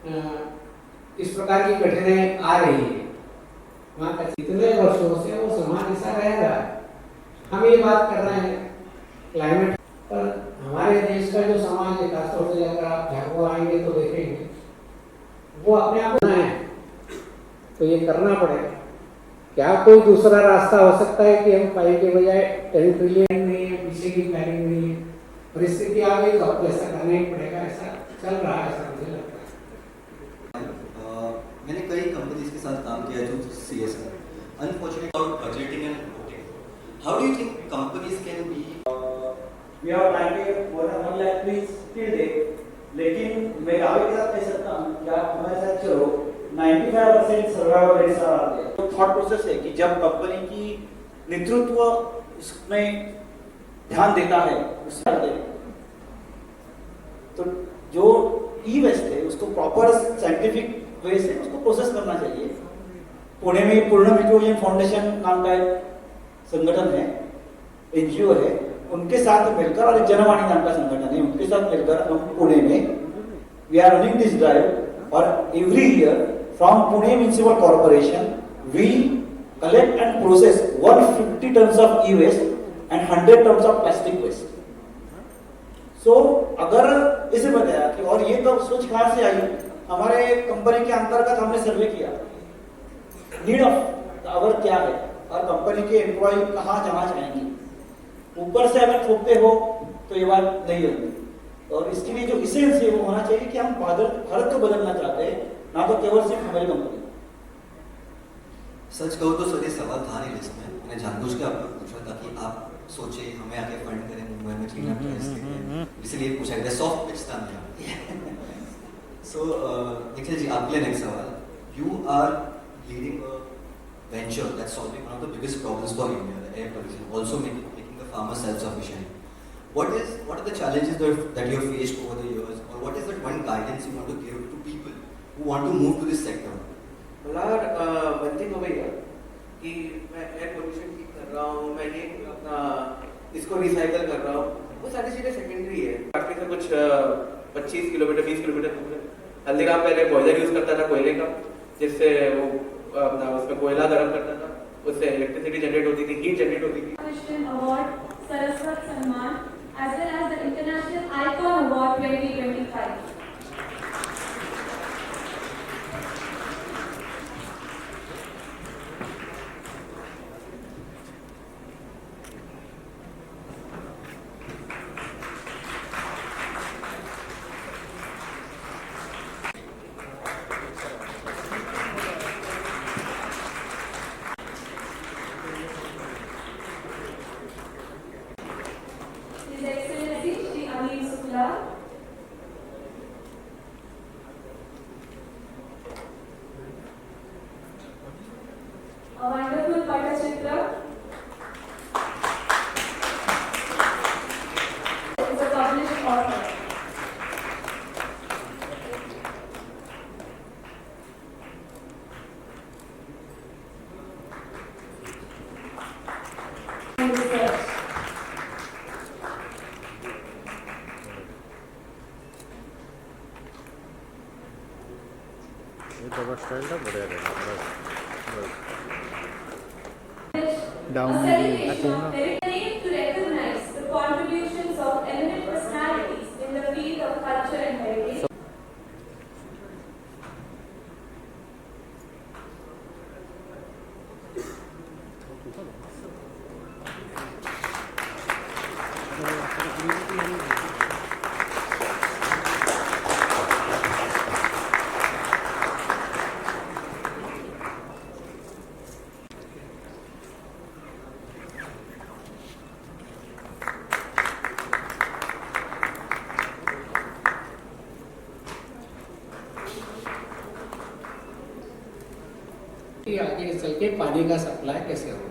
इस प्रकार की कठिनाई आ रही है। वहाँ इतने वर्षों से वो समाज ऐसा रह रहा है। हम ये बात कर रहे हैं क्लाइमेट पर, हमारे देश का जो समाज है, खासतौर से अगर आप झाबुआ आएंगे तो देखेंगे वो अपने आप है, तो ये करना पड़ेगा। क्या कोई दूसरा रास्ता हो सकता है कि हम 5 के बजाय 10 ट्रिलियन नहीं है, पीछे की प्लानिंग नहीं है, परिस्थिति आ गई तो आपको ऐसा करना ही पड़ेगा। ऐसा चल रहा है, ऐसा मुझे लगता है। मैंने कई कंपनीज के साथ काम किया जो CSR, unfortunately about budgeting and reporting. How do you think companies can be? We are planning 1 lakh trees till date, लेकिन मैं दावे के साथ कह सकता हूँ कि आप हमारे साथ चलो 95% सर्वाइवल रेट्स आ रहे हैं। तो थॉट प्रोसेस है कि जब कंपनी की नेतृत्व इसमें ध्यान देता है उसमें तो जो ई वेस्ट है उसको प्रॉपर साइंटिफिक वे से उसको प्रोसेस करना चाहिए। पुणे में पूर्ण विक्टोरियन फाउंडेशन नाम का एक संगठन है, NGO है, उनके साथ मिलकर, और एक जनवाणी नाम का संगठन है, उनके साथ मिलकर हम पुणे में we are running this drive. और every year from Pune municipal corporation we collect and process 150 tons of E waste and 100 tons of plastic waste. So अगर इसे बताया कि, और ये तो सोच कहां से आई, हमारे कंपनी के अंतर्गत हमने सर्वे किया नीड ऑफ आवर क्या है और कंपनी के एम्प्लॉय कहाँ जहाँ जाएंगे। ऊपर से अगर थोपते हो तो ये बात नहीं होती, और इसके लिए जो इसेंस है वो होना चाहिए कि हम भारत को बदलना चाहते हैं, ना तो केवल सिर्फ हमारी कंपनी। सच कहूँ तो सर ये सवाल था नहीं लिस्ट में, मैंने जानबूझ के आपको पूछा ताकि आप सोचे हमें आगे फंड करें मुंबई में क्लीन अप ड्राइव्स, इसलिए पूछा गया। सॉफ्ट पिच था मेरा। सो निखिल जी, आपके लिए नेक्स्ट सवाल, you are leading a venture that's solving one of the biggest problems for India, the air pollution, also making the farmers self-sufficient. What are the challenges that you have faced over the years, or what is that one guidance you want to give to people who want to move to this sector? मलार one thing हो गई है कि मैं air pollution ठीक कर रहा हूँ, मैं ये अपना इसको रिसाइकल कर रहा हूँ, वो सारी चीज़ें सेकेंडरी है। फैक्ट्री से कुछ 25 किलोमीटर 20 किलोमीटर दूर है। हल्दीराम पहले बॉयलर यूज़ करता था कोयले का, जिससे वो अपना उसमें कोयला गर्म करता था, उससे इलेक्ट्रिसिटी जनरेट होती थी, हीट जनरेट होती थी। Christian Award, Saraswat Samman, as well as the International Icon Award 2025. His Excellency Shri Anil Shukla, a wonderful Patachitra, is a published author. And research. Double style का बढ़िया रहेगा। Down a celebration of heritage to recognize the contributions of eminent personalities in the field of culture and heritage. कि आगे चल के पानी का supply कैसे होगा।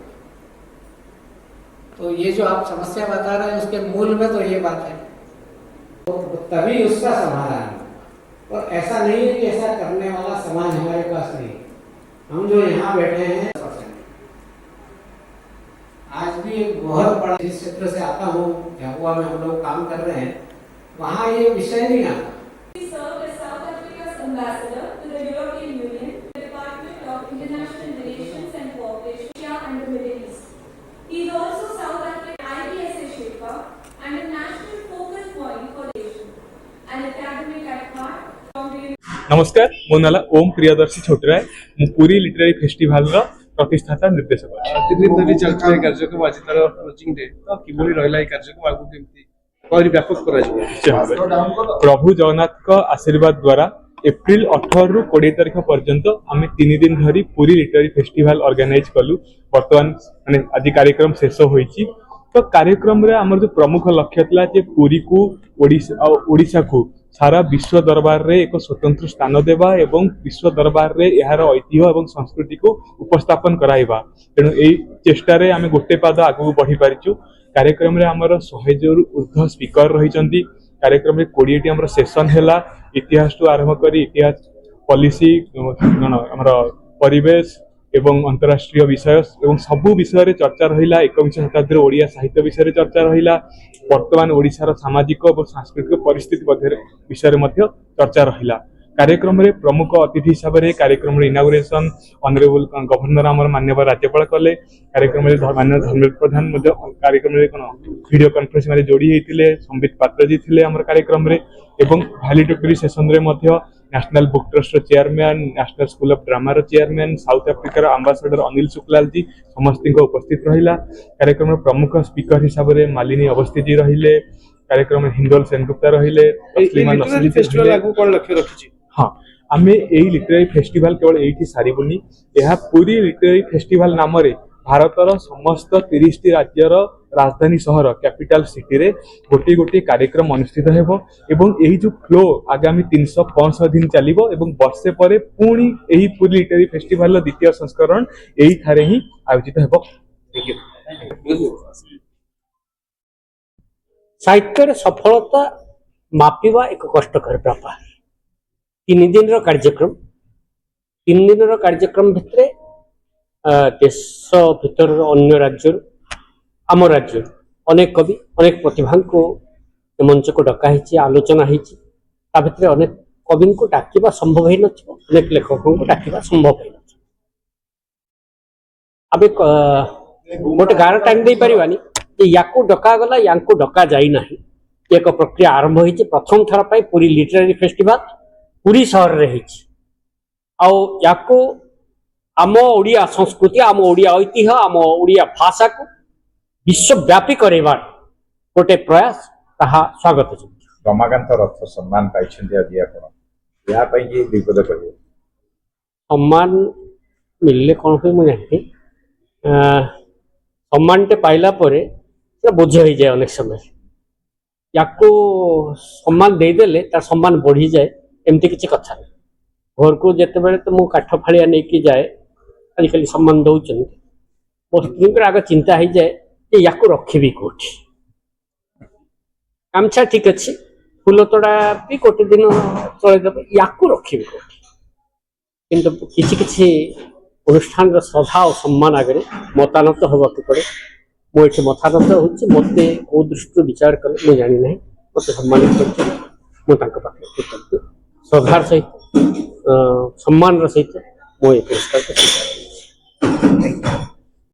तो ये जो आप समस्या बता रहे हैं उसके मूल में तो ये बात है, तो तभी उसका समाधान है। और ऐसा नहीं है कि ऐसा करने वाला समाज हमारे पास नहीं। हम जो यहाँ बैठे हैं आज भी एक बहुत बड़ा, जिस क्षेत्र से आता हूँ झाबुआ में हम लोग काम कर रहे हैं, वहाँ ये विषय नहीं आता। He served as South Africa's Ambassador to the European Union, the Department of International Relations and Cooperation, Asia and the Middle East. He is also South African IBSA Sherpa and a national focal point for nation, an academic at heart from the नमस्कार मो नाला ओम प्रियदर्शी छोटराय मु पूरी literary festival प्रतिष्ठाता निर्देशक अछि। 3 दिन धरी चलते कार्यक्रम आज तार क्लोजिंग डे तो किभली रहला ए कार्यक्रम आगु केमती और व्यापक करा जिवो। प्रभु जगन्नाथ का आशीर्वाद द्वारा एप्रिल 18 रु 20 तारिख पर्यंत आम 3 दिन धरी पूरी लिटरेरी फेस्टिवल ऑर्गेनाइज कलु। वर्तमान माने आज कार्यक्रम शेष होईची तो कार्यक्रम रे हमर जो प्रमुख लक्ष्य थला जे पूरी को ओडिशा को सारा विश्व दरबार रे एक स्वतंत्र स्थान देवा एवं विश्व दरबार रे यार ऐतिह्य एवं संस्कृति को उपस्थापन कराइबा। तेणु एई चेष्टा रे आमे गोटे पाद आगु बढ़ी पारिचु। कार्यक्रम रे हमर 100 जोर ऊर्ध्व स्पीकर रहिचंती। कार्यक्रम रे 20 टी हमर सेशन हैला इतिहास तो आरंभ करी इतिहास पॉलिसी हमर परिवेश एवं अंतरराष्ट्रीय विषय एवं सबु विषय रे चर्चा रहिला। 21 शताब्दी रे ओडिया साहित्य विषय रे चर्चा रहिला। वर्तमान ओडिशार सामाजिक और सांस्कृतिक परिस्थिति विषय में चर्चा रहिला। कार्यक्रम रे प्रमुख अतिथि हिसाब से कार्यक्रम इनागुरेशन ऑनरेबल गवर्नर आमर माननीय राज्यपाल कले। कार्यक्रम माननीय धर्मेंद्र प्रधान कार्यक्रम वीडियो कॉन्फ्रेंस में जोड़ी होते। संबित पात्र जी थे आम कार्यक्रम एवं वैल्यूटोरी सेशन रे national book trust chairman national school of drama chairman south अफ्रिकार आंबासाडर अनिल शुक्लाल जी समस्त उपस्थित रहिला। कार्यक्रम प्रमुख स्पीकर हिसाब से मालिनी अवस्थी जी रहिले। कार्यक्रम हिंदोल सेनगुप्ता रहिले। फेस्टिवल आगु कोन लक्ष्य रखिछि? हाँ आमे एई लिटरेरी फेस्टिवल केवल एठी सारिबुनी यह पूरी लिटरेरी फेस्टिवल नाम रे भारतर समस्त 30 टी राज्यर राजधानी सहर कैपिटल सिटी रे गोटे गोटे कार्यक्रम अनुष्ठित हेबो एवं एही जो फ्लो आगामी 365 दिन चलिबो एवं वर्षे परे पुणी एही पूरी लिटरेरी फेस्टिवल द्वितीय संस्करण एही थारे ही आयोजित हेबो। Thank you. साहित्य सफलता मापिवा एक कष्टकर व्यापार। 3 दिन कार्यक्रम भितर देश भीतर अन्य राज्य आम राज्य अनेक कवि अनेक प्रतिभा को मंच को डका आलोचना होती। अनेक कवि को डाकिबा संभव हो नथिबो, अनेक लेखकों को डाकिबा संभव हो नथिबो। आबे गोटे गार टाइम दे परिवानी याकू डका गला यांकू डका जाई नाही। एक प्रक्रिया आरंभ होईची। प्रथम थर पाई पूरी लिटरेरी फेस्टिवल पूरी शहर रे होईची। आउ याकू आम ओडिया संस्कृति आम ओडिया ऐतिह्य आम ओडिया भाषा को विश्वव्यापी करेबार गोटे प्रयास ताहा स्वागत है। रमाकांत रथ सम्मान पाइछन्ती आदि आपण या पई कि विपद करियो सम्मान मिलले कोन होई मु जानि सम्मान ते पाइला परे से बोझ हो जाए। अनेक समय याकू सम्मान दे देले तार सम्मान बढ़ी जाए एमती किसी कथा नहीं। घर को जिते बड़े तो मु काठ फाड़िया नहीं कि जाए आजिकल सम्मान दौरान मो स्त्री आग चिंता हो जाए कि याकू रखी कौटी। गामछा ठीक अच्छे फुल तोड़ा भी गोटे दिन चलदेव याकू रखी कौटी। किंतु किसी किसी अनुष्ठान श्रद्धा और सम्मान आगे मतानत होगा पड़े। मुझे मतानत हो मत कौ दृष्टि विचार कले मुझे जानी ना मत सम्मानित कर श्रद्धार सहित सम्मान सहित मो पुरस्कार।